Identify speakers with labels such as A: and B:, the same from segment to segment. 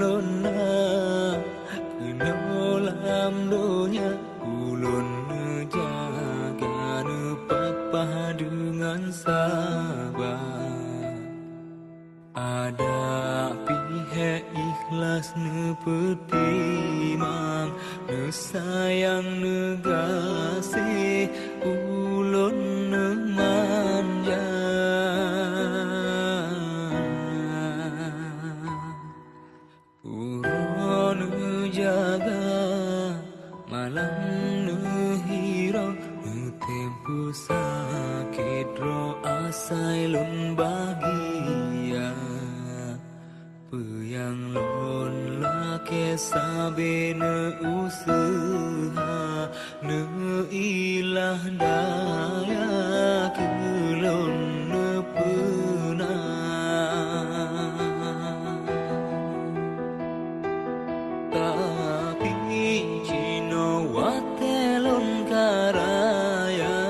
A: lona Kenolam donya ulun jaga papa dengan sabar ada pihak ikhlas petimang sayang kasih ulun manja urun jaga malam hirau tempu sakit ro asai lun bahagia Peyang lon lake sabe ne usaha ne ilah daya kelon ne penang tapi cino watelon karaya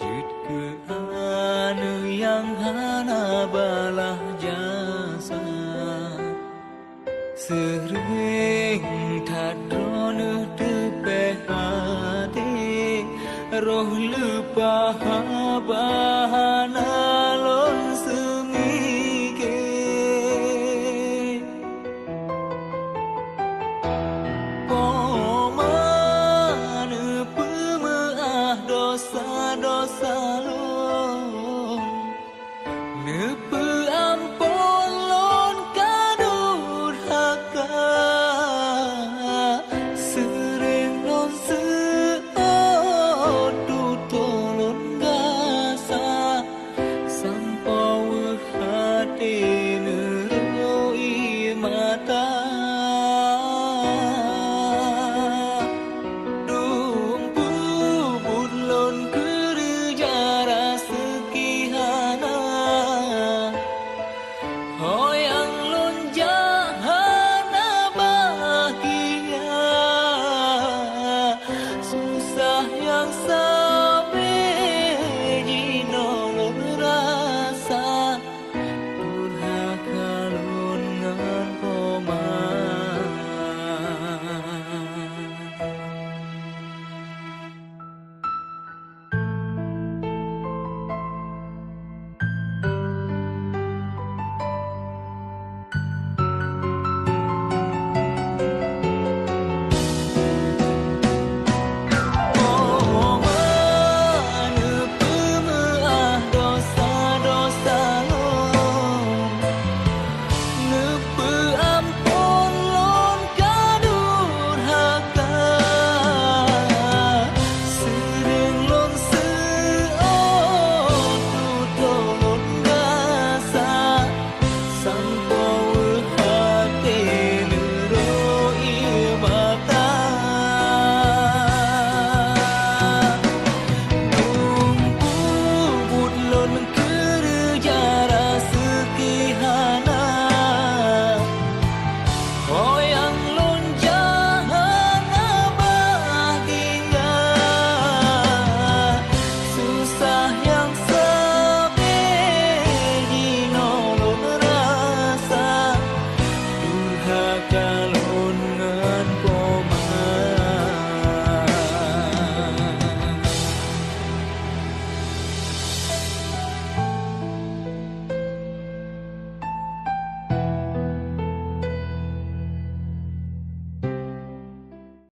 A: jut ke anu yang hana balah jasa sering tadron tepe hati roh lupa